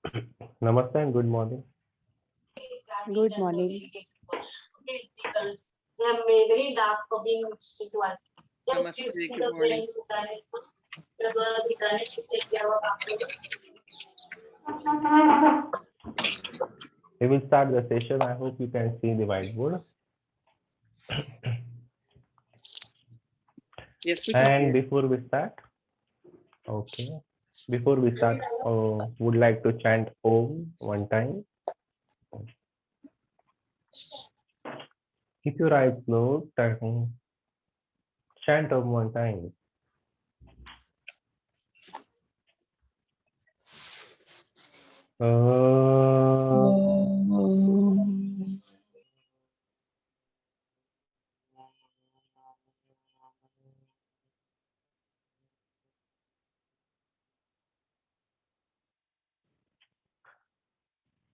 Namaste and good morning. Good morning. Namaste, good morning. We will start the session. I hope you can see the whiteboard. Yes, we can see And it. before we start, would like to chant Om one time. Keep your eyes closed and chant Om one time.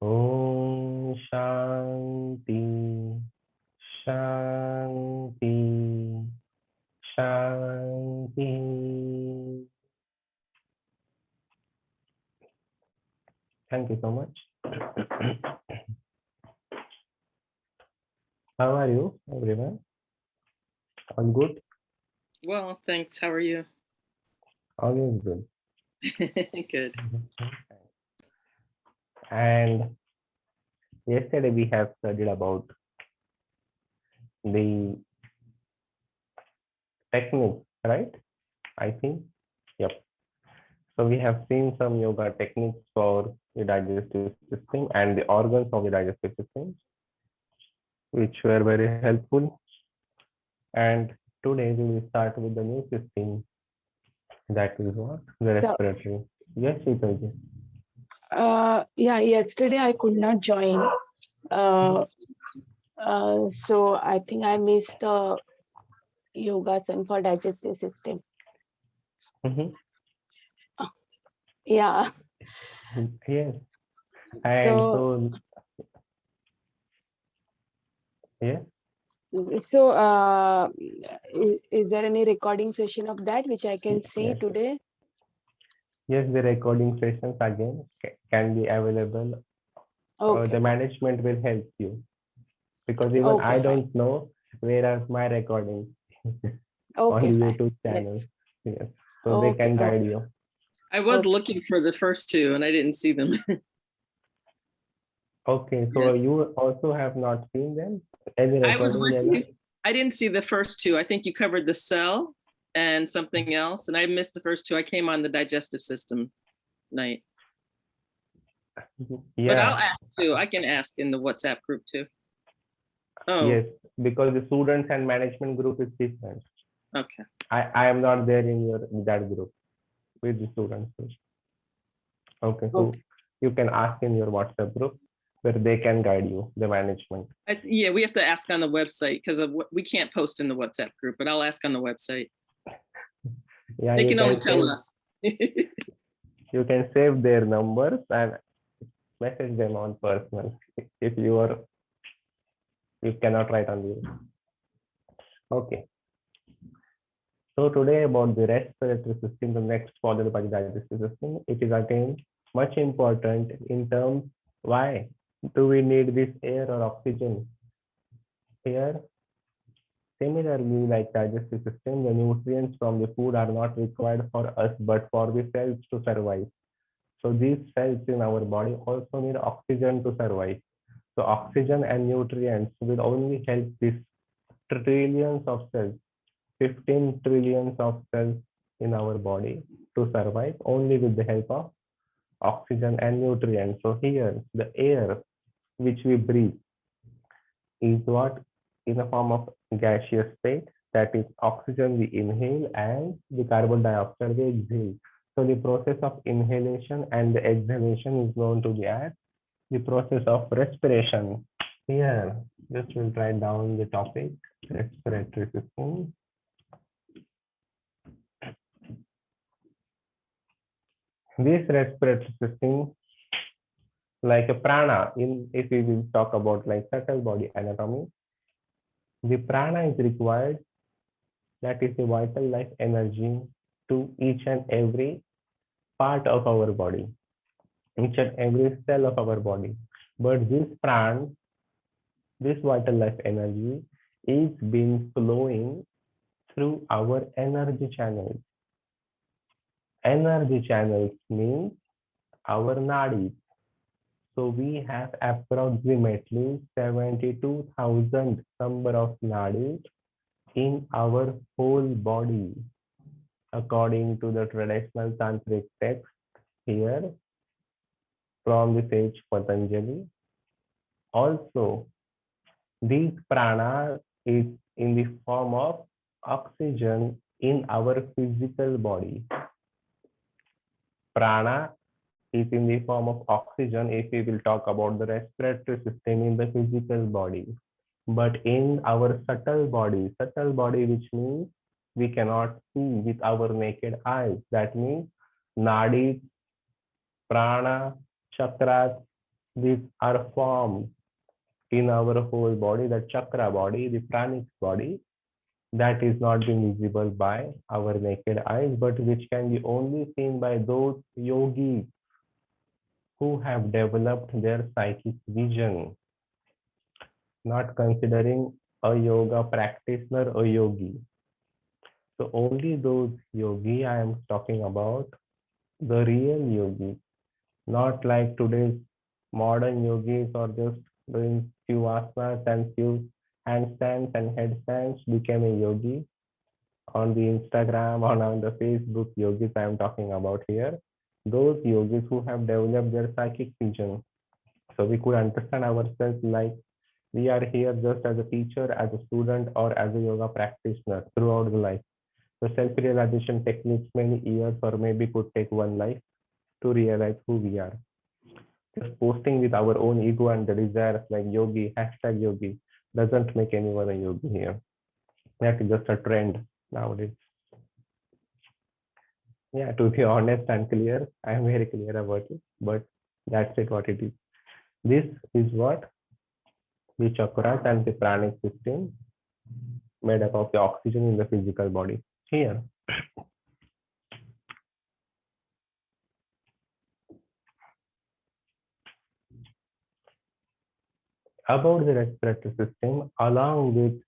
Om Shanti Shanti Shanti. Thank you so much. How are you, everyone? All good? Well, thanks. How are you? Always good. Good. And yesterday we have studied about the techniques, right? I think, yep. So we have seen some yoga techniques for the digestive system and the organs of the digestive system, which were very helpful. And today we will start with the new system, that is what? The respiratory. Yes, Sheetalji. Yeah, yesterday I could not join. So I think I missed the yogasana for digestive system. Yeah. Yes. And so yes. So is there any recording session of that which I can see today? Yes, the recording sessions again can be available. Okay. The management will help you, because even Okay, I fine. don't know where are my recordings on Okay, the fine. YouTube Yes. channel. Yes. So they Okay, can guide you. I was Okay. looking for the first two and I didn't see them. Okay, so you also have not seen them? Any I was recording with there? you. I didn't see the first two. I think you covered the cell and something else, and I missed the first two. I came on the digestive system night. But I'll Yeah. ask too. I can ask in the WhatsApp group too. Oh, Yes, because the students and management group is different. okay. I am not there in that group with the students. Okay, so Okay. you can ask in your WhatsApp group where they can guide you, the management. Yeah, we have to ask on the website because we can't post in the WhatsApp group, but I'll ask on the website. Yeah, They you can only can tell save, us. you can save their numbers and message them on personal if you cannot write on the. Okay. So today about the respiratory system, the next followed by the digestive system. It is again much important in terms why do we need this air or oxygen? Here, similarly, like digestive system, the nutrients from the food are not required for us, but for the cells to survive. So these cells in our body also need oxygen to survive. So oxygen and nutrients will only help these trillions of cells, 15 trillions of cells in our body to survive only with the help of oxygen and nutrients. So here, the air which we breathe is what in the form of gaseous state, that is oxygen we inhale and the carbon dioxide we exhale. So the process of inhalation and the exhalation is known to be as the process of respiration. Here, just will write down the topic, respiratory system. This respiratory system, like a prana, if we will talk about like subtle body anatomy, the prana is required, that is the vital life energy to each and every part of our body. each and every cell of our body. But this pran, this vital life energy is being flowing through our energy channels. Energy channels means our nadis. So we have approximately 72,000 number of nadis in our whole body, according to the traditional tantric text here from the sage Patanjali. Also, these prana is in the form of oxygen in our physical body. Prana is in the form of oxygen if we will talk about the respiratory system in the physical body. But in our subtle body which means we cannot see with our naked eyes. That means nadis, prana, chakras, these are formed in our whole body, the chakra body, the pranic body, that is not being visible by our naked eyes, but which can be only seen by those yogis who have developed their psychic vision, not considering a yoga practitioner or yogi. So only those yogi I am talking about, the real yogis, not like today's modern yogis or just doing few asanas and few handstands and headstands became a yogi. On the Instagram or on the Facebook yogis I am talking about here, those yogis who have developed their psychic vision. So we could understand ourselves like we are here just as a teacher, as a student, or as a yoga practitioner throughout the life. The self-realization techniques many years or maybe could take one life to realize who we are. Just posting with our own ego and the desires like yogi, hashtag yogi, doesn't make anyone a yogi here. That is just a trend nowadays. Yeah, to be honest and clear, I am very clear about it, but that's it what it is. This is what the chakras and the pranic system made up of the oxygen in the physical body. Here, about the respiratory system, along with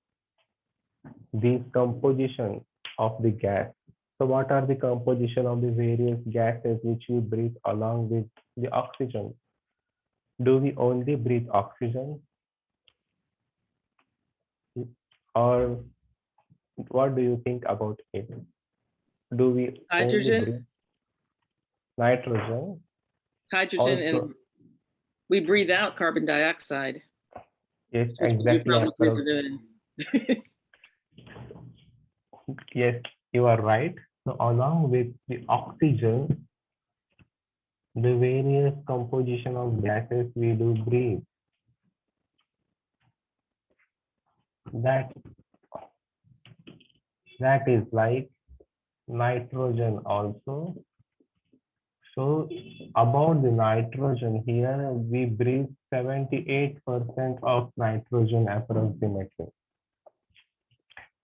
the composition of the gas. So what are the composition of the various gases which we breathe along with the oxygen? Do we only breathe oxygen? Or what do you think about it? Do we only breathe Hydrogen, nitrogen? hydrogen, and Also, we breathe out carbon dioxide, yes, which means you exactly. probably breathe it in. Yes, you are right. So along with the oxygen, the various composition of gases we do breathe. That is like nitrogen also. So about the nitrogen here, we breathe 78% of nitrogen approximately.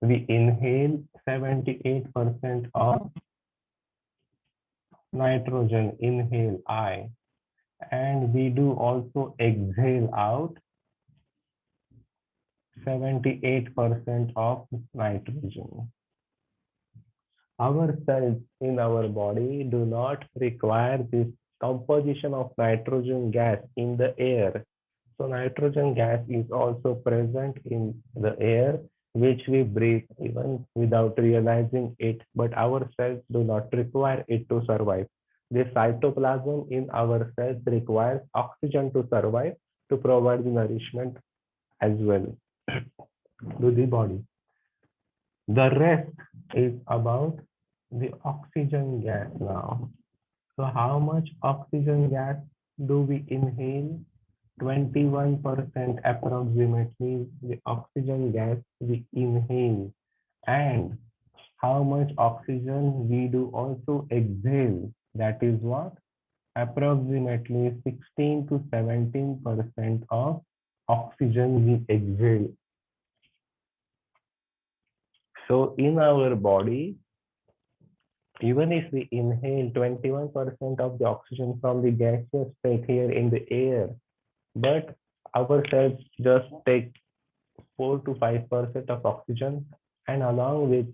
We inhale 78% of nitrogen, inhale I, and we do also exhale out 78% of nitrogen. Our cells in our body do not require this composition of nitrogen gas in the air. So nitrogen gas is also present in the air, which we breathe even without realizing it, but our cells do not require it to survive. The cytoplasm in our cells requires oxygen to survive, to provide the nourishment as well to the body. The rest is about the oxygen gas now. So how much oxygen gas do we inhale? 21% approximately the oxygen gas we inhale. And how much oxygen we do also exhale? That is what? Approximately 16 to 17% of oxygen we exhale. So in our body, Even if we inhale 21% of the oxygen from the gaseous state here in the air, but our cells just take 4 to 5% of oxygen, and along with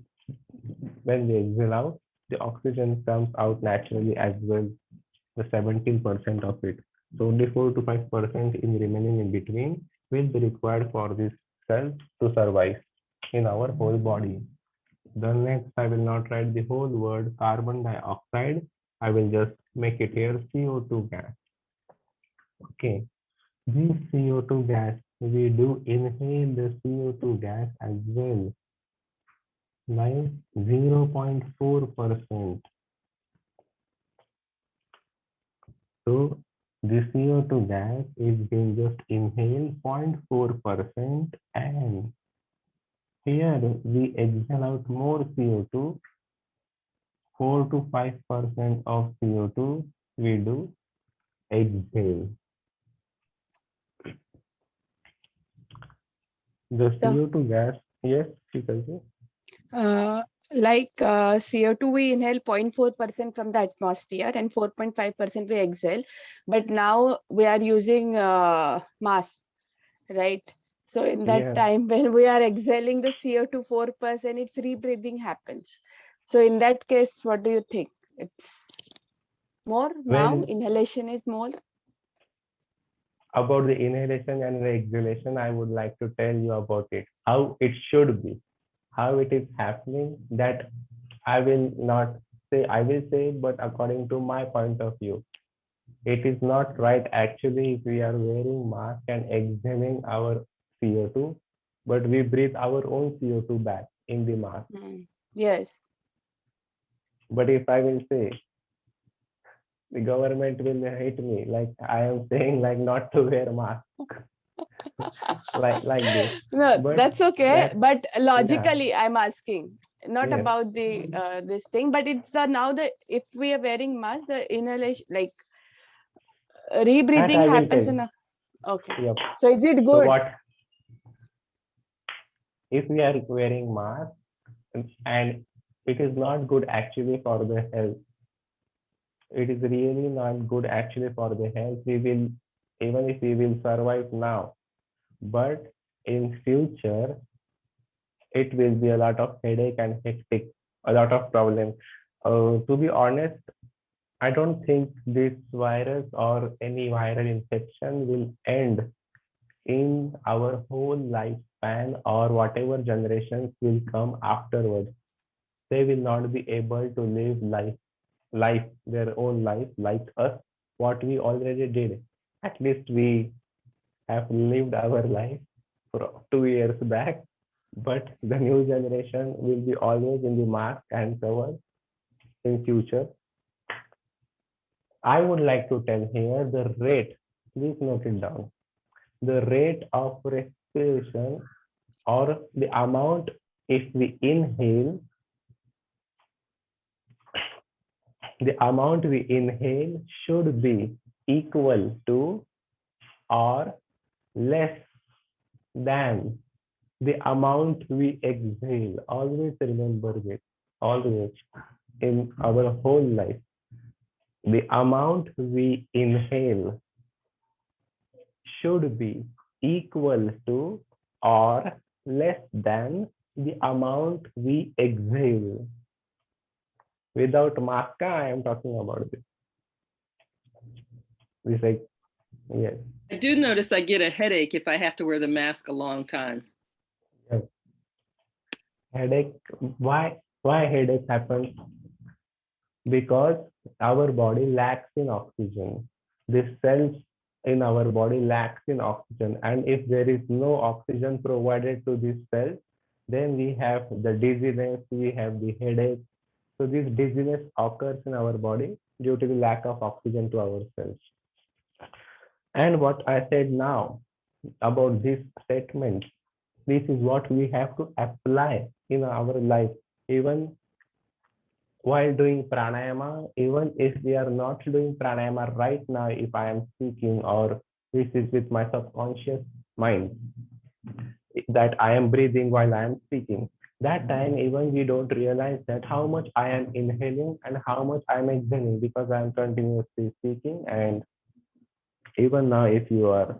when we exhale out, the oxygen comes out naturally as well, the 17% of it. So only 4 to 5% in remaining in between will be required for this cell to survive in our whole body. The next, I will not write the whole word carbon dioxide. I will just make it here CO2 gas. Okay, this CO2 gas, we do inhale the CO2 gas as well, like 0.4%. So the CO2 gas is being just inhaled 0.4%, and here we exhale out more CO2, 4 to 5% of CO2 we do exhale. The So, CO2 gas, yes, Sh. CO2 we inhale 0.4% from the atmosphere and 4.5% we exhale, but now we are using mass, right? So in that Yeah. time when we are exhaling the CO2 4%, it's rebreathing happens. So in that case, what do you think? It's more now, Well, inhalation is more. about the inhalation and the exhalation, I would like to tell you about it, how it should be, how it is happening. That I will not say, I will say, but according to my point of view, it is not right actually if we are wearing mask and exhaling our CO2, but we breathe our own CO2 back in the mask. Yes. But if I will say, the government will hate me, like I am saying, like not to wear mask, like this. No, But that's okay. that, But yeah, logically, I'm asking, not yes, about the this thing, but it's the now the if we are wearing mask, the inhalation like that rebreathing I will happens tell. in a okay. Yep. So is it So good? what if we are wearing mask and it is not good actually for the health? It is really not good actually for the health. We will, even if we will survive now, but in future, it will be a lot of headache and hectic, a lot of problems. To be honest, I don't think this virus or any viral infection will end in our whole lifespan or whatever generations will come afterwards. They will not be able to live their own life like us, what we already did. At least we have lived our life for 2 years back, but the new generation will be always in the mask and cover in future. I would like to tell here the rate, please note it down. The rate of respiration or the amount if we inhale, the amount we inhale should be equal to or less than the amount we exhale. Always remember this, always in our whole life. The amount we inhale should be equal to or less than the amount we exhale. Without mask, I am talking about this. This like, yes. I do notice I get a headache if I have to wear the mask a long time. Yes. Headache. Why headache happens? Because our body lacks in oxygen. The cells in our body lacks in oxygen, and if there is no oxygen provided to these cells, then we have the dizziness, we have the headache. So this dizziness occurs in our body due to the lack of oxygen to our cells. And what I said now about this statement, this is what we have to apply in our life, even while doing pranayama, even if we are not doing pranayama right now, if I am speaking or this is with my subconscious mind, that I am breathing while I am speaking, That time even we don't realize that how much I am inhaling and how much I am exhaling because I am continuously speaking. And even now, if you are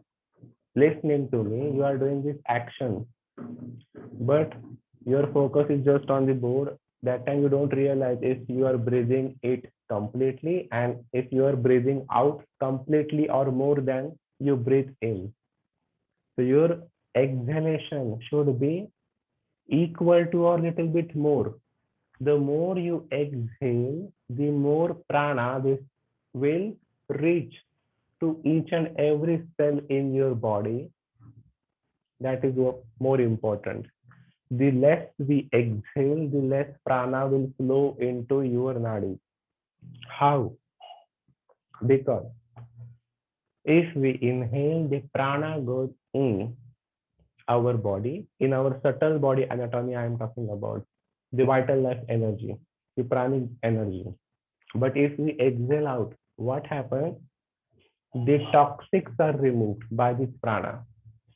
listening to me, you are doing this action, but your focus is just on the board. That time you don't realize if you are breathing it completely and if you are breathing out completely or more than you breathe in. So your exhalation should be equal to or little bit more. The more you exhale, the more prana this will reach to each and every cell in your body. That is what more important. The less we exhale, the less prana will flow into your nadi. How? Because if we inhale, the prana goes in our body, in our subtle body anatomy, I am talking about the vital life energy, the pranic energy. But if we exhale out, what happens? The toxics are removed by this prana.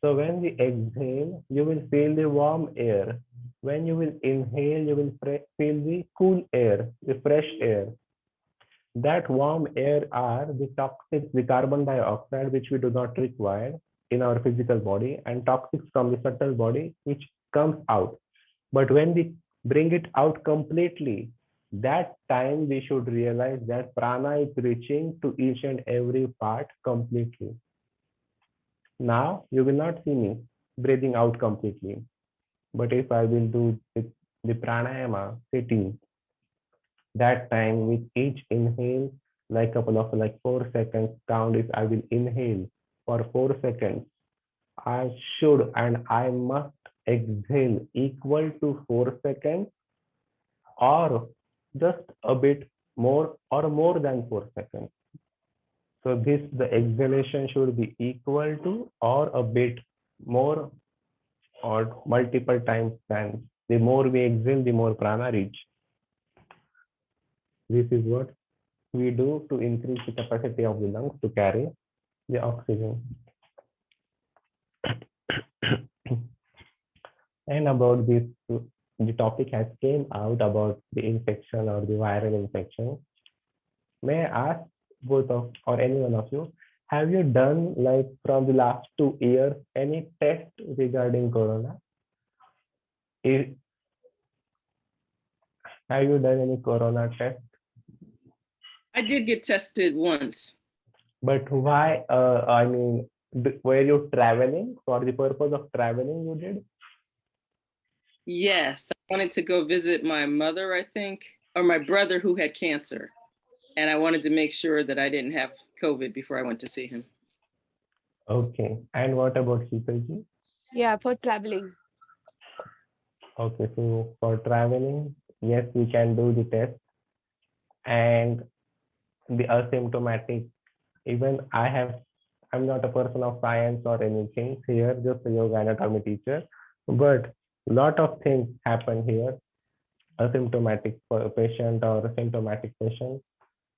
So when we exhale, you will feel the warm air. When you will inhale, you will feel the cool air, the fresh air. That warm air are the toxics, the carbon dioxide, which we do not require in our physical body, and toxics from the subtle body, which comes out. But when we bring it out completely, that time we should realize that prana is reaching to each and every part completely. Now you will not see me breathing out completely. But if I will do the pranayama sitting, that time with each inhale, like couple of like 4 seconds count, if I will inhale for 4 seconds, I should and I must exhale equal to 4 seconds or just a bit more or more than 4 seconds. So this, the exhalation should be equal to or a bit more or multiple times than. The more we exhale, the more prana reach. This is what we do to increase the capacity of the lungs to carry the oxygen. And about this, the topic has came out about the infection or the viral infection. May I ask both of or any one of you, have you done like from the last 2 years any test regarding corona? Have you done any corona test? I did get tested once. But why? I mean, were you traveling for the purpose of traveling? You did? Yes, I wanted to go visit my mother, I think, or my brother who had cancer. And I wanted to make sure that I didn't have COVID before I went to see him. Okay. And what about Sheetalji? Yeah, for traveling. Okay, so for traveling, yes, we can do the test. And the asymptomatic, even I'm not a person of science or anything here, just a yoga anatomy teacher, but a lot of things happen here. Asymptomatic patient or symptomatic patient.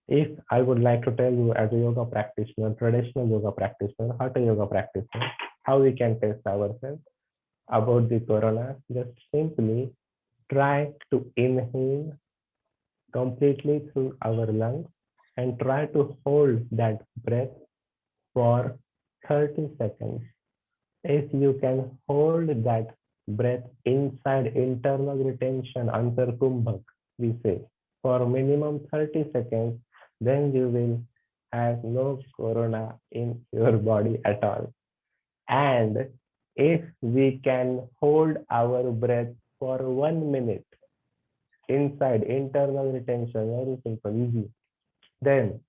If I would like to tell you as a yoga practitioner, traditional yoga practitioner, hatha yoga practitioner, how we can test ourselves about the corona, just simply try to inhale completely through our lungs and try to hold that breath for 30 seconds. If you can hold that breath inside internal retention, antarkumbhak, we say, for minimum 30 seconds, then you will have no corona in your body at all. And if we can hold our breath for 1 minute inside internal retention, very simple, easy, then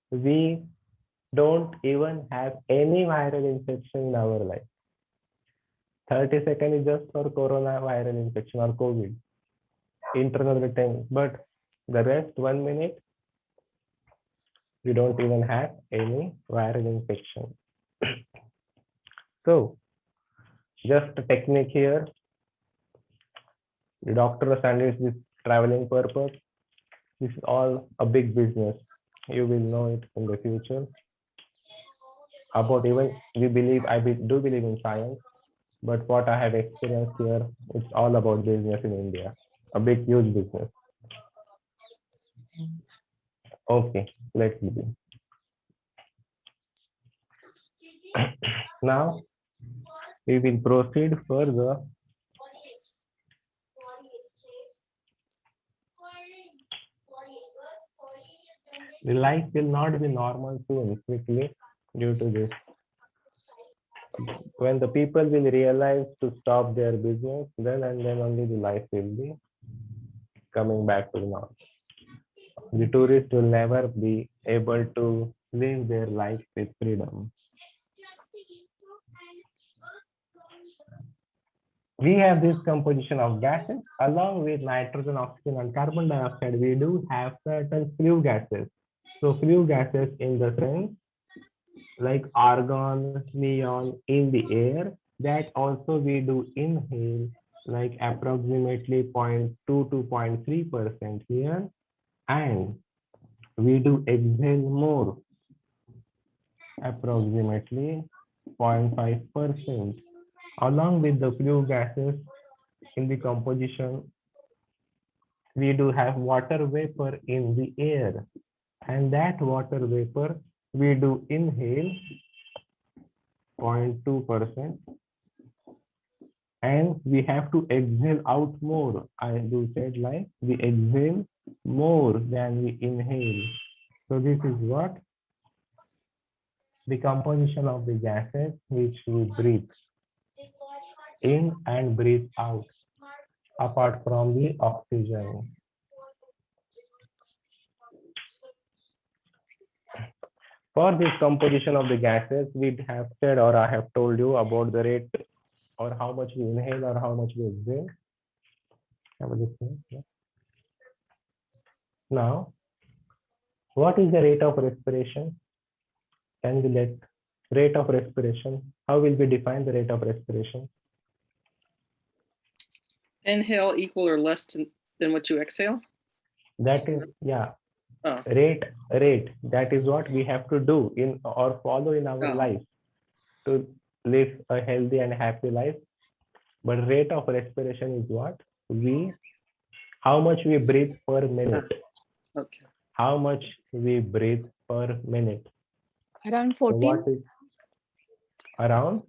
we don't even have any viral infection in our life. 30 seconds is just for coronavirus infection or COVID, internal retention, but the rest 1 minute, we don't even have any viral infection. So, just a technique here. The doctor standards this traveling purpose. This is all a big business. You will know it in the future. About even we believe, do believe in science. But what I have experienced here, it's all about business in India, a big, huge business. Okay, let's begin. Now, we will proceed further. The life will not be normal soon, quickly, due to this. When the people will realize to stop their business, then and then only the life will be coming back to normal. The tourists will never be able to live their life with freedom. We have this composition of gases along with nitrogen, oxygen, and carbon dioxide. We do have certain flue gases. So flue gases in the sense like argon, neon in the air, that also we do inhale, like approximately 0.2 to 0.3% here, and we do exhale more, approximately 0.5%. Along with the flue gases in the composition, we do have water vapor in the air, and that water vapor we do inhale 0.2%, and we have to exhale out more. I do said like we exhale more than we inhale. So this is what the composition of the gases which we breathe in and breathe out, apart from the oxygen. For this composition of the gases, we have said, or I have told you about the rate, or how much we inhale or how much we exhale. Have a listen. Now, what is the rate of respiration? Can we let rate of respiration? How will we define the rate of respiration? Inhale equal or less than what you exhale? That is, yeah. Oh. Rate. That is what we have to do in or follow in our life to live a healthy and happy life. But rate of respiration is what? How much we breathe per minute. Okay. How much we breathe per minute. Around 14. So what is around?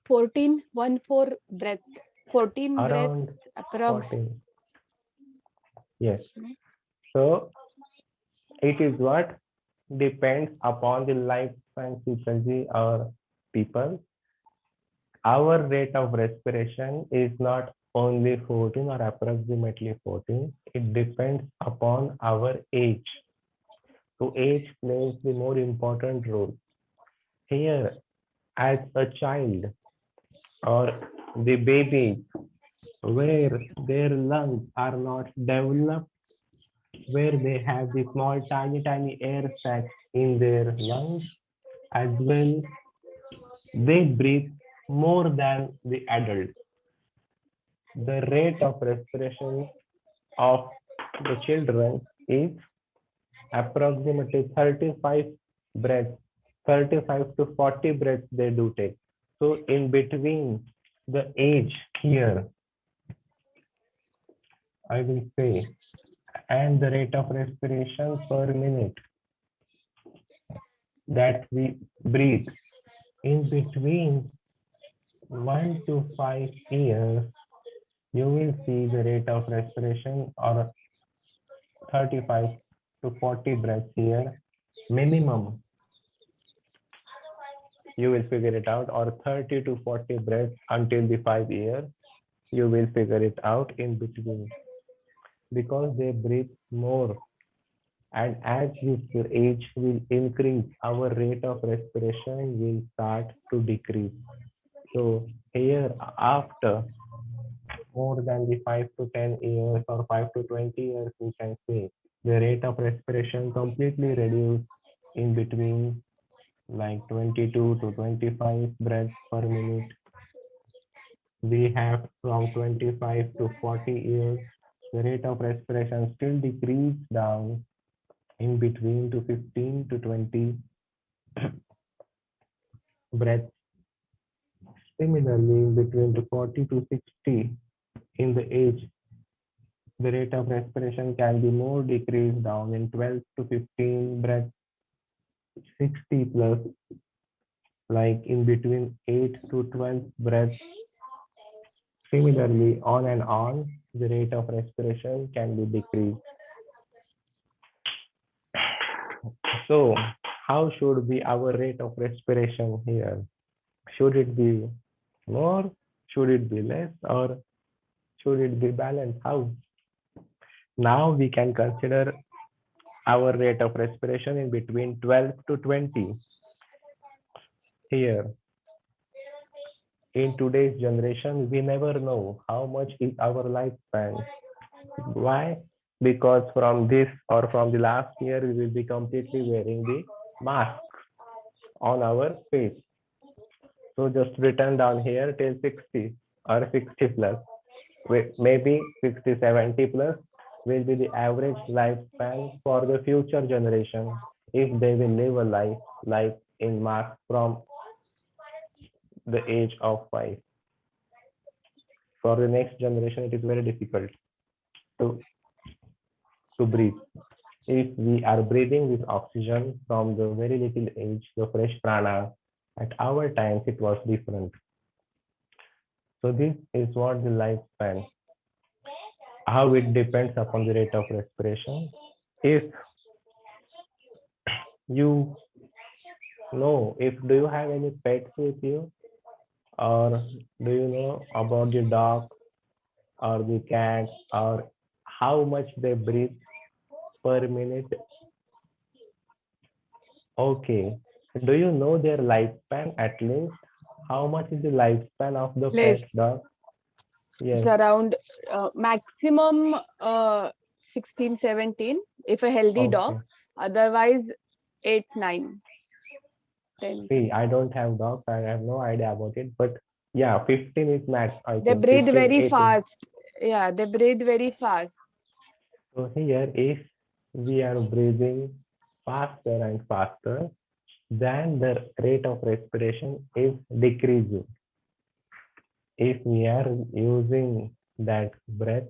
14, 1/4 breath. 14 Around breath approx. 14. Yes. So it is what depends upon the lifespan frequency or people. Our rate of respiration is not only 14 or approximately 14. It depends upon our age. So age plays the more important role. Here, as a child or the baby, where their lungs are not developed, where they have the small tiny air sacs in their lungs, as well, they breathe more than the adults. The rate of respiration of the children is approximately 35 breaths, 35 to 40 breaths they do take. So in between the age here, I will say, and the rate of respiration per minute that we breathe, in between 1 to 5 years, you will see the rate of respiration or 35 to 40 breaths here, minimum. You will figure it out, or 30 to 40 breaths until the 5 years, you will figure it out in between. Because they breathe more. And as this age will increase, our rate of respiration will start to decrease. So here, after more than the 5 to 10 years or 5 to 20 years, we can say the rate of respiration completely reduced in between like 22 to 25 breaths per minute. We have from 25 to 40 years, the rate of respiration still decreased down in between to 15 to 20 breaths Similarly, between the 40 to 60 in the age, the rate of respiration can be more decreased down in 12 to 15 breaths. 60 plus, like in between 8 to 12 breaths. Similarly, on and on, the rate of respiration can be decreased. So, how should be our rate of respiration here? Should it be more? Should it be less? Or should it be balanced? How? Now we can consider our rate of respiration in between 12 to 20. Here, in today's generation, we never know how much is our lifespan. Why? Because from this or from the last year, we will be completely wearing the mask on our face. So just written down here till 60 or 60 plus. Maybe 60, 70 plus will be the average lifespan for the future generation if they will live a life in mask from the age of 5. For the next generation, it is very difficult to, to breathe. If we are breathing with oxygen from the very little age, the fresh prana, at our times it was different. So this is what the lifespan, how it depends upon the rate of respiration. If you know, if do you have any pets with you, or do you know about the dog or the cat, or how much they breathe per minute? Okay. Do you know their lifespan at least? How much is the lifespan of the pet Less. dog? It's Yes. around maximum 16, 17 if a healthy dog. Okay. Otherwise, 8, 9, 10. See, I don't have dogs. I have no idea about it. But yeah, 15 is max, I They think. breathe 15, very 18. fast. Yeah, they breathe very fast. So here, if we are breathing faster and faster, then the rate of respiration is decreasing. If we are using that breath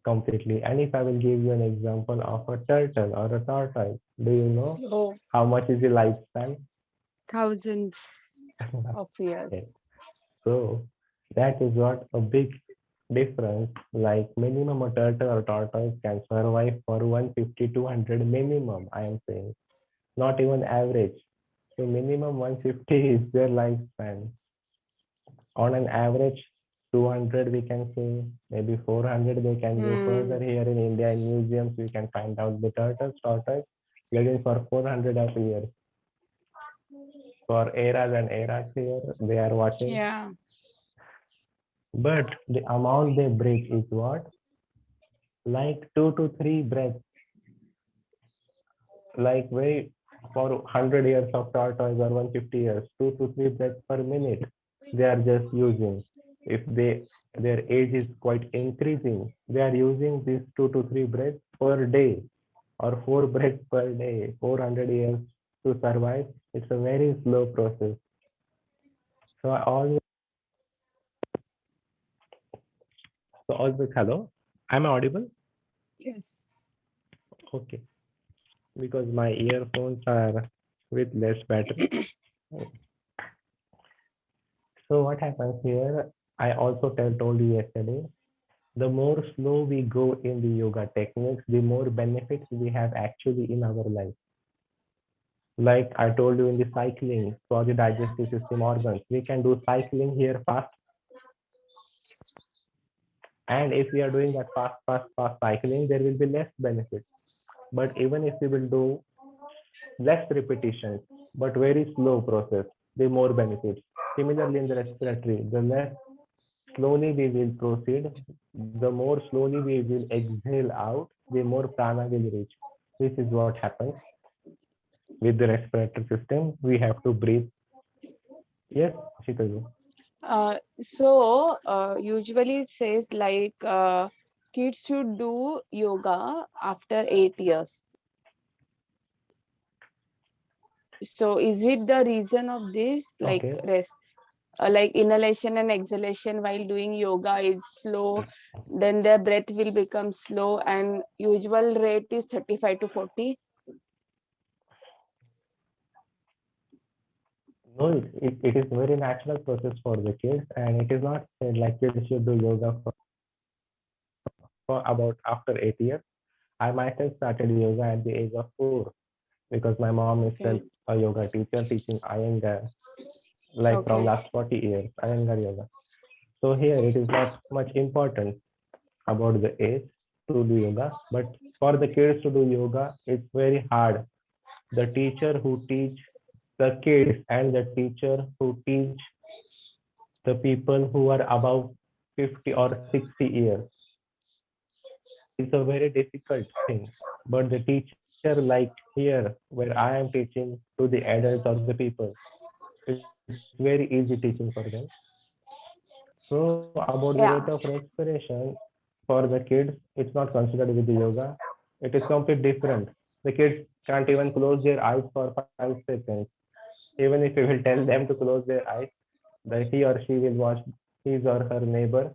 completely, and if I will give you an example of a turtle or a tortoise, do you know Slow. how much is the lifespan? Thousands of years. Yes. So that is what a big difference. Like minimum a turtle or tortoise can survive for 150, 200 minimum, I am saying, not even average. So minimum 150 is their lifespan. On an average 200, we can say, maybe 400 they can go further. Here in India, in museums, we can find out the tortoise living for 400 of years. For eras and eras here, they are watching. Yeah. But the amount they breathe is what? Like 2 to 3 breaths. Like very for 100 years of tortoise or 150 years, 2 to 3 breaths per minute. They are just using. If their age is quite increasing, they are using these 2 to 3 breaths per day or 4 breaths per day, 400 years to survive. It's a very slow process. So always hello. Am I audible? Yes. Okay. Because my earphones are with less battery. So what happens here? I also told you yesterday, the more slow we go in the yoga techniques, the more benefits we have actually in our life. Like I told you in the cycling for the digestive system organs, we can do cycling here fast. And if we are doing that fast cycling, there will be less benefits. But even if we will do less repetitions, but very slow process, the more benefits. Similarly, in the respiratory, the less slowly we will proceed, the more slowly we will exhale out, the more prana will reach. This is what happens with the respiratory system. We have to breathe. Yes, Shikalu. Usually it says like kids should do yoga after 8 years. So is it the reason of this, like Okay. like inhalation and exhalation while doing yoga is slow, then their breath will become slow, and usual rate is 35 to 40. No, it is very natural process for the kids, and it is not said like kids should do yoga for about after 8 years. I myself started yoga at the age of 4 because my mom is Okay. a yoga teacher teaching Iyengar like from Okay. last 40 years, Iyengar yoga. So here it is not much important about the age to do yoga, but for the kids to do yoga, it's very hard. The teacher who teach the kids and the teacher who teach the people who are above 50 or 60 years, it's a very difficult thing. But the teacher like here, where I am teaching to the adults or the people, it's very easy teaching for them. So about the rate of Yeah. respiration for the kids, it's not considered with the yoga. It is completely different. The kids can't even close their eyes for 5 seconds. Even if you will tell them to close their eyes, that he or she will watch his or her neighbor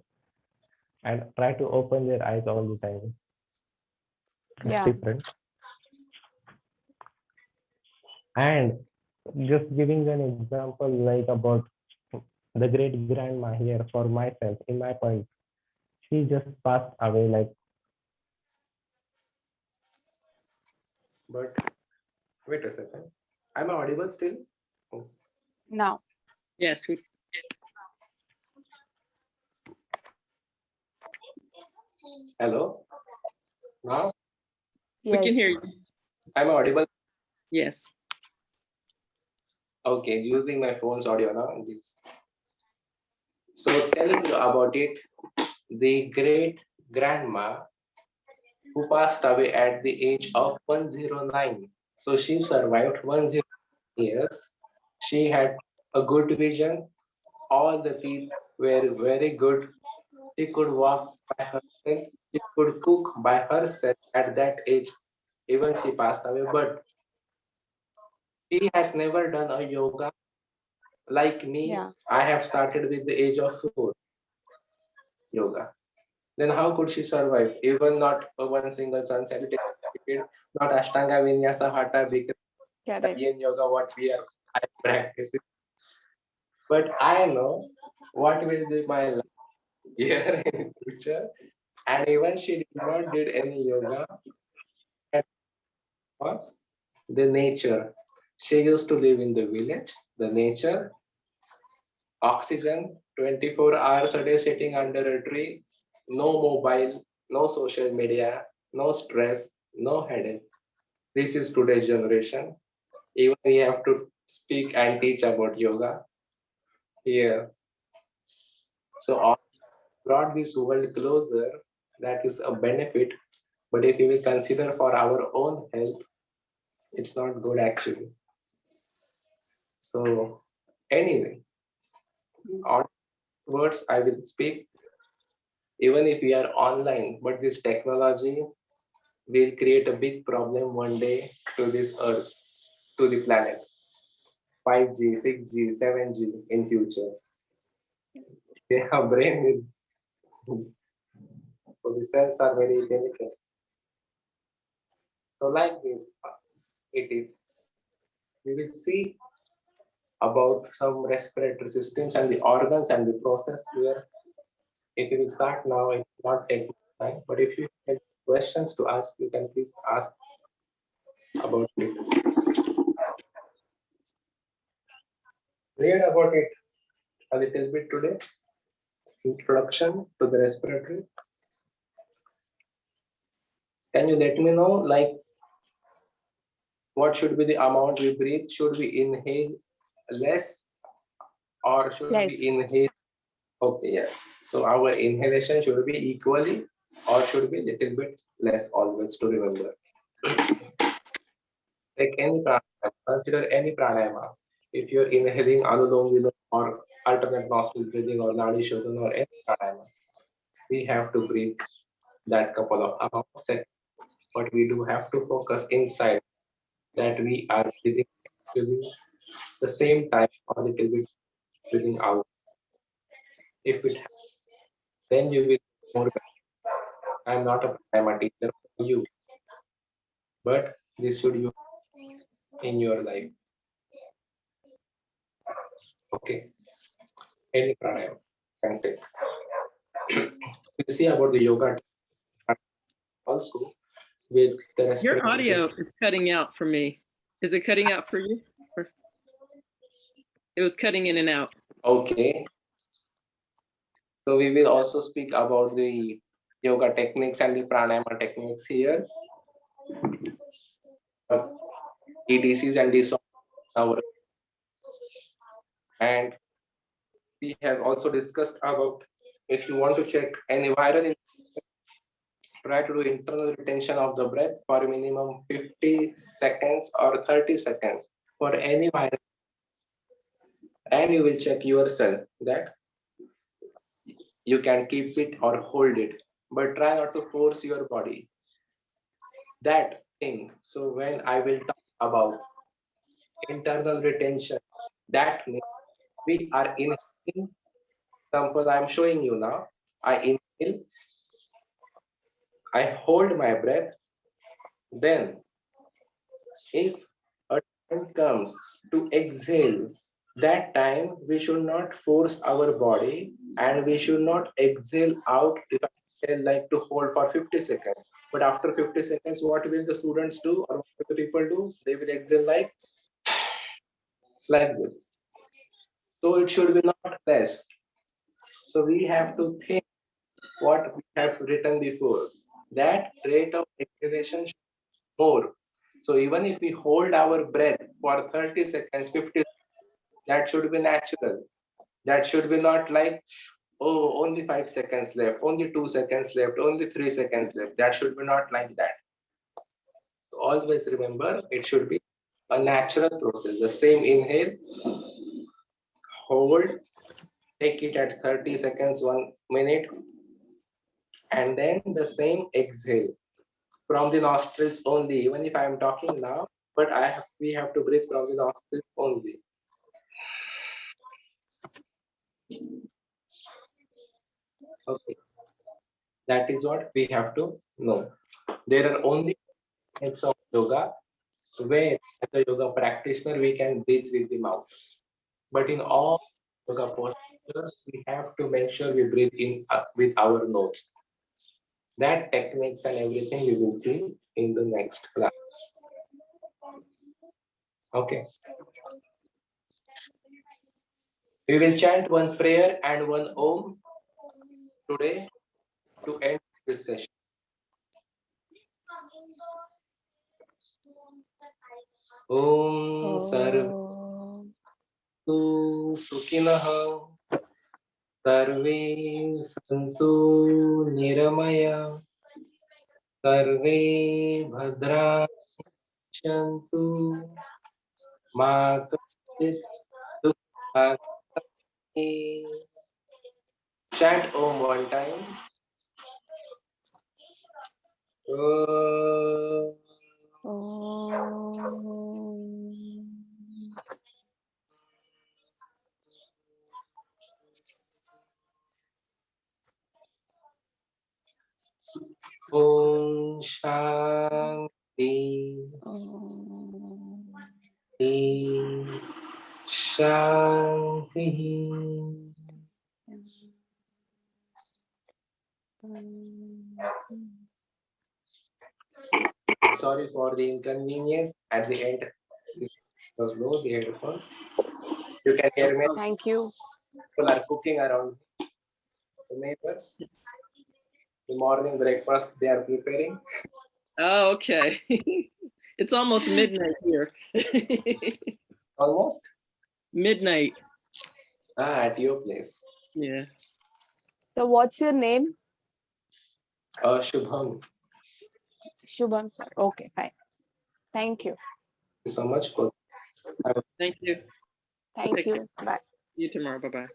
and try to open their eyes all the time. It's Yeah. different. And just giving an example like about the great grandma here for myself, in my point, she just passed away like, but wait a second. Am I audible still? Oh. Now. Yes, Hello? Now? we Yes. can hear you. I'm audible. Yes. Okay, using my phone's audio now. So telling you about it, the great grandma who passed away at the age of 109. So she survived 109 years. She had a good vision. All the teeth were very good. She could walk by herself. She could cook by herself at that age. Even she passed away, but she has never done a yoga like me. Yeah. I have started with the age of 4 yoga. Then how could she survive? Even not one single sun salutation, not Ashtanga Vinyasa Hatha because Correct. Yin yoga what we are practicing. But I know what will be my life here in future. And even she did not did any yoga. And was the nature. She used to live in the village, the nature, oxygen, 24 hours a day sitting under a tree, no mobile, no social media, no stress, no headache. This is today's generation. Even we have to speak and teach about yoga here. So all brought this world closer. That is a benefit. But if we will consider for our own health, it's not good actually. So anyway, on words I will speak. Even if we are online, but this technology will create a big problem one day to this earth, to the planet. 5G, 6G, 7G in future. Their brain will, so the cells are very delicate. So like this, it is. We will see about some respiratory systems and the organs and the process here. If you will start now, it will not take time. But if you have questions to ask, you can please ask about it. Read about it a little bit today. Introduction to the respiratory. Can you let me know, like, what should be the amount we breathe? Should we inhale less or should Less. we inhale? Okay, yeah. So our inhalation should be equally or should be little bit less always to remember. Take any pranayama, consider any pranayama. If you're inhaling anulom vilom or alternate nostril breathing or nadi shodhana or any pranayama, we have to breathe that couple of amount of seconds. But we do have to focus inside that we are breathing actually the same time or little bit breathing out. If it happens, then you will more. I'm not a pranayama teacher for you, but this should you in your life. Okay. Any pranayama can take. We see about the yoga also with the respiratory Your audio system. is cutting out for me. Is it cutting out for you? Or- It was cutting in and out. Okay. So we will also speak about the yoga techniques and the pranayama techniques here. EDCs and DSOs. And we have also discussed about if you want to check any viral infection, try to do internal retention of the breath for minimum 50 seconds or 30 seconds for any virus. And you will check yourself that you can keep it or hold it, but try not to force your body. That thing. So when I will talk about internal retention, that means we are inhaling. Example I'm showing you now. I inhale, I hold my breath. Then, if a time comes to exhale, that time we should not force our body and we should not exhale out. If I like to hold for 50 seconds, but after 50 seconds, what will the students do or what will the people do? They will exhale like this. So it should be not less. So we have to think what we have written before. That rate of exhalation should be more. So even if we hold our breath for 30 seconds, 50, that should be natural. That should be not like, oh, only 5 seconds left, only 2 seconds left, only 3 seconds left. That should be not like that. So always remember, it should be a natural process. The same inhale, hold, take it at 30 seconds, 1 minute, and then the same exhale from the nostrils only. Even if I am talking now, but we have to breathe from the nostrils only. Okay, that is what we have to know. There are only types of yoga where as a yoga practitioner we can breathe with the mouth. But in all yoga postures, we have to make sure we breathe in with our nose. That techniques and everything we will see in the next class. Okay. We will chant one prayer and one Om today to end this session. Om Sarva Sukhinah Sarve Santu Niramaya Sarve Bhadra Shantu Ma Kachit Dukha. Chant Om one time. Om Shanti Shanti. Sorry for the inconvenience at the end. It was low, the headphones. You can hear me. Thank you. People are cooking around the neighbors. The morning breakfast they are preparing. Oh, okay. It's almost midnight here. Almost? Midnight. At your place. Yeah. So what's your name? Shubham. Shubham sir. Okay, fine. Thank you. Thank you so much. Thank you. Thank Take you. Bye. See you tomorrow. Bye-bye.